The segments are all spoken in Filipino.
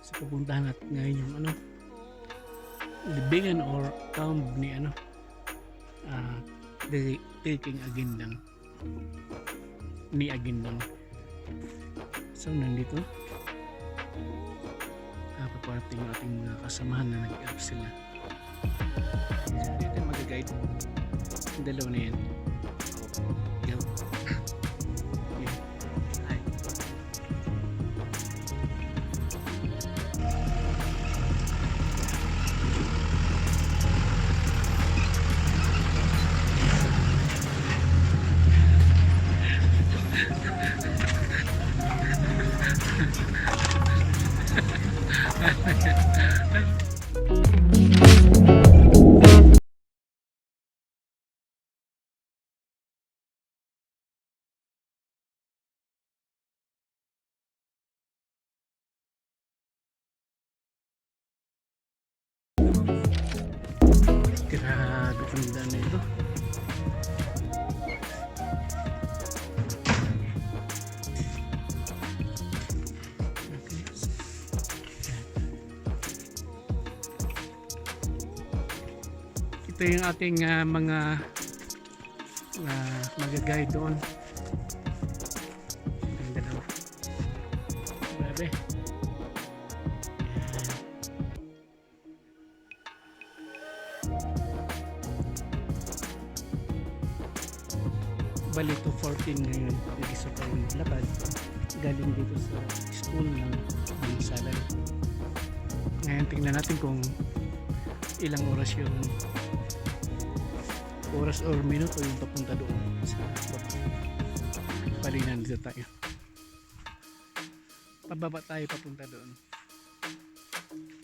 So pupuntahan natin ngayon yung ano, libingan or tomb ni ano, taking Agindang ni Agindang. So nandito paparating yung ating mga kasamahan na nag-help sila. So dito mag-guide yung dalawa na yan. Go. Yeah. Hi. Grabe ang daan na ito. Okay. Ito yung ating mga mag-guide doon. Ang dalawa. Grabe. Bali to 14 ngayon nag-isa pa yung lakad galing dito sa school ng Bangsalan. Ngayon tingnan natin kung ilang oras or minuto yung papunta doon sa baba. Bali nandito tayo, pababa tayo papunta doon.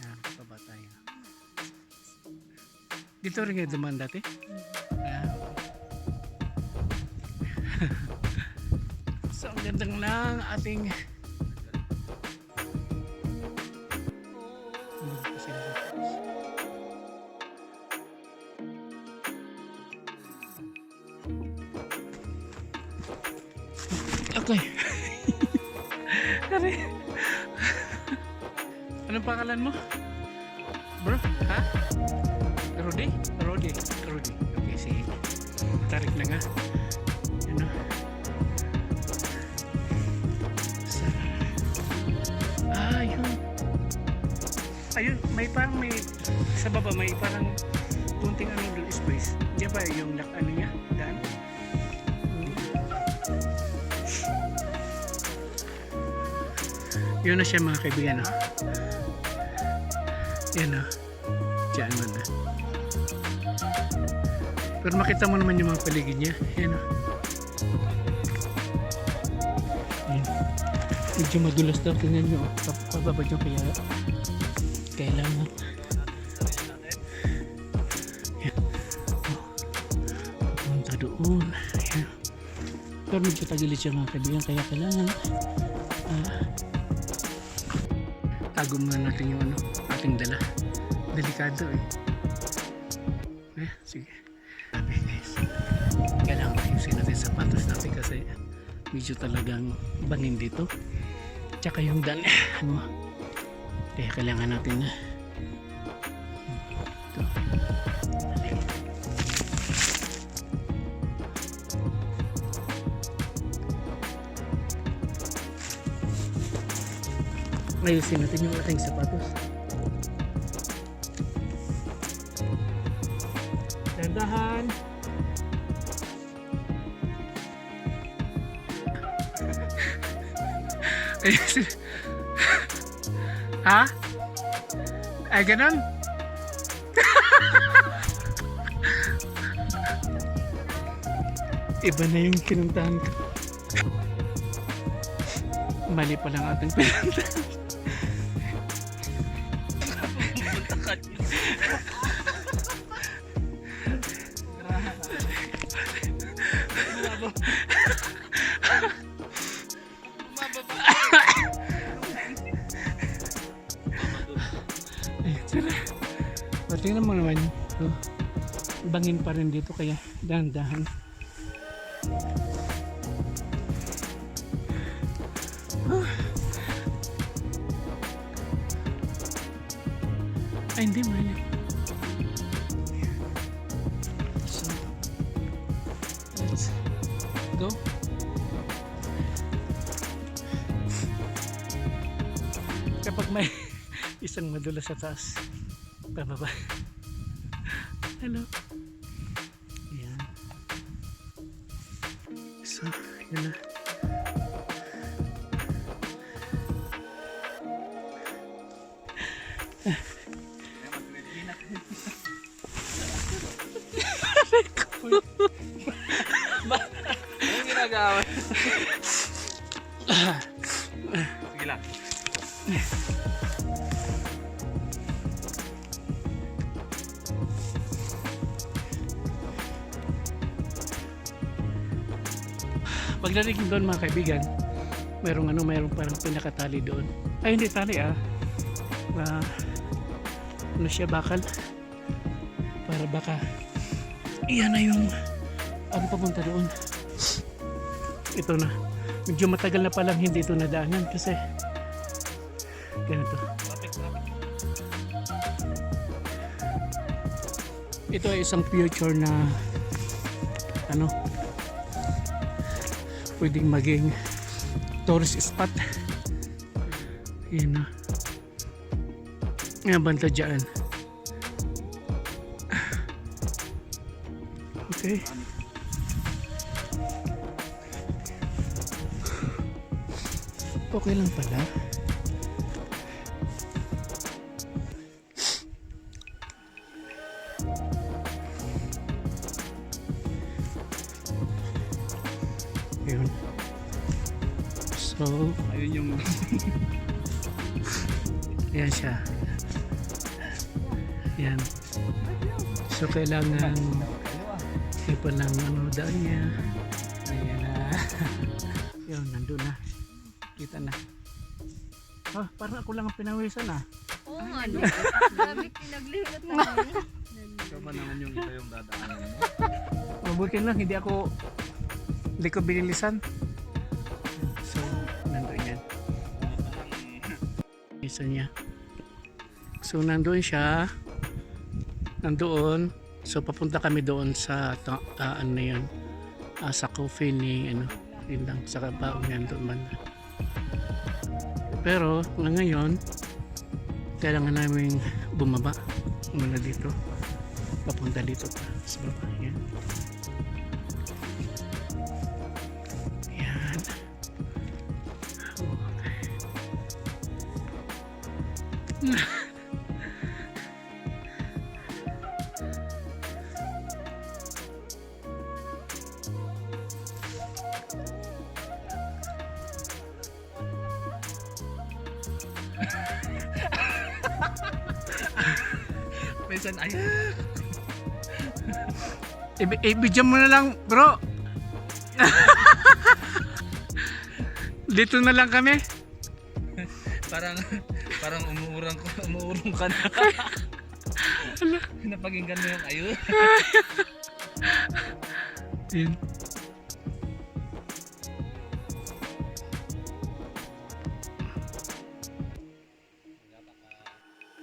Yan, pababa tayo dito rin nga dumaan dati. So ang gandang lang ating okay. Anong pangalan mo, bro? Ha? Rudy? Rudy. Okay, sige. Tarik na nga. Ano? Ayun, may parang sa baba may parang kunting ano doon space. Diyan ba yung ano niya? Daan? Yun na siya mga kaibigan, no? Yan, no? Diyan man na. Pero makita mo naman yung mga paligid niya. Yan, no? Yan. Medyo madulas daw. Tingnan nyo. Pababa dyan kaya kailangan. Yan. Punta doon. Yan. Pero medyo tagilit siya mga kaibigan. Kaya kailangan tago muna natin yung ano, ating dala. Delikado eh. Sige. Okay guys. Kailangan ayusin natin sapatos natin kasi medyo talagang bangin dito. Tsaka yung daan ano. Kaya kailangan natin na ito. Ayusin natin yung ating sapatos. Dandahan. Ayusin. Ha? Ay, ganun? Iba na yung kinuntahan ko. Mali pa lang ating pinuntahan. Tingnan mo naman, bangin pa rin dito kaya dahan-dahan. Ay, hindi mainit. So, let's go. Kapag may isang madulas sa taas, pababa. Hello. Ayan. So, yun na. Anong ginagawa? Sige lang. Pagdating doon mga kaibigan, mayroong parang pinakatali doon. Ay, hindi tali ano siya, bakal. Para baka iyan na yung ang papunta doon. Ito na. Medyo matagal na palang hindi ito nadaanan kasi ganito. Ito ay isang future na ano, pwedeng maging tourist spot. Yan na. Nga banta dyan. Okay. Okay lang pala. Ayun. So, Ayun yung... ayan siya. Ayan. So, kailangan ipa lang ano daan niya. Ayan na. Yun, nandun na. Kita na. Oh, parang ako lang ang pinawisan ah. Oo nga, no? Sabi, pinaglihat naman. Ikaw pa naman yung ito yung dadaanan mo. Mabuti lang, hindi ko binilisan. So, nandun yan. Isa niya. So, nandun siya. Nandoon. So, papunta kami doon sa ano na yun. Sa coffee ni, ano, yun lang. Sa kabaong yan doon man. Pero, ngayon, kailangan namin bumaba. Muna dito. Papunta dito pa. Sa baba. Yan. Yan. Okay. Minsan ay... I-video mo na lang, bro. Dito na lang kami. Parang umuurong ka na. Napakinggan mo yung ayun. Yun.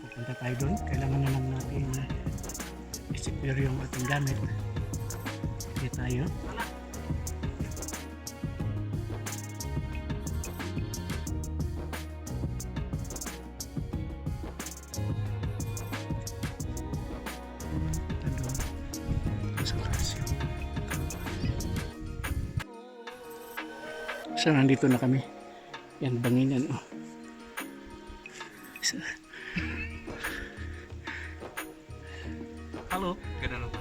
Pupunta tayo doon. Kailangan na lang natin i-secure yung ating gamit. Hindi tayo. Nandun. Sa kasyo. So, nandito na kami. Yan, bangin yan. Oh. Hello? Ganun ba?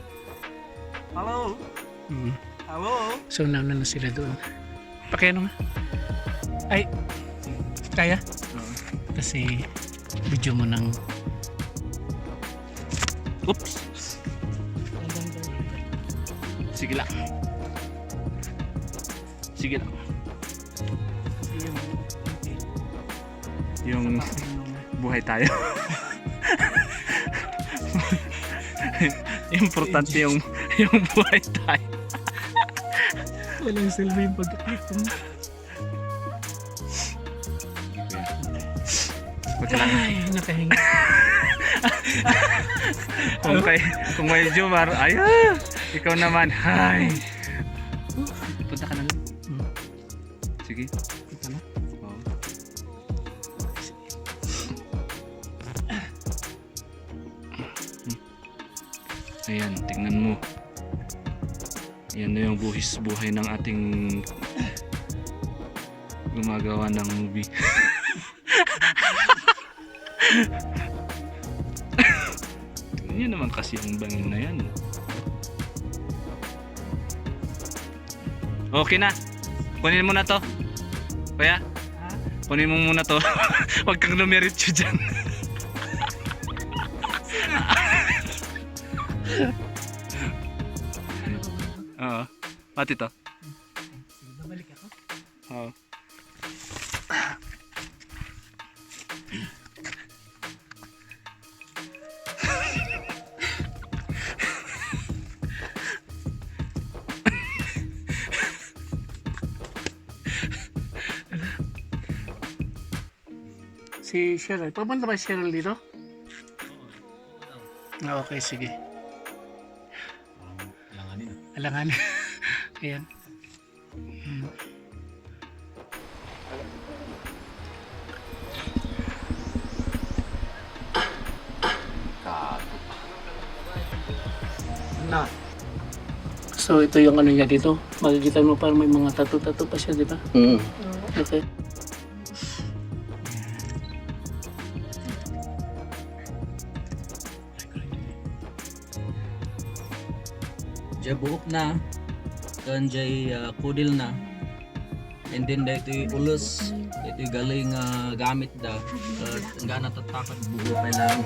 Hello? Mm. Hello? So, nauna na sila doon. Pakiano nga? Ay, kaya? Kasi, video mo ng... Oops! Sige lang. Sige lang. Yung buhay tayo. Importante yung buhay tayo. Walang silbi yung pagkaklik mo. Wag lang. Ay, nakahinga. Kung may Jomar, ay, ikaw naman, hi. Punta ka na lang. Sige. Ito na. Oo. Ayan, tingnan mo. Yan na yung buhay ng ating gumagawa ng movie. Tingnan nyo naman kasi yung bangin na yan. Okay na. Kunin mo na to. Kuya, kunin mo muna to. Huwag kang lumiritso dyan. Oo. Pati to. Babalik ako. Oo. Si Cheryl. Papunta ba si Cheryl dito? Ah, okay, sige. Alanganin. Ayan. Na. So ito yung ano niya dito. Makikita mo parang may mga tattoo-tattoo pa siya, di ba? Okay. Diya buok na, kan jay kudil na, and then dito'y ulos, dito'y galing gamit da, nga natatakot buo pa lang.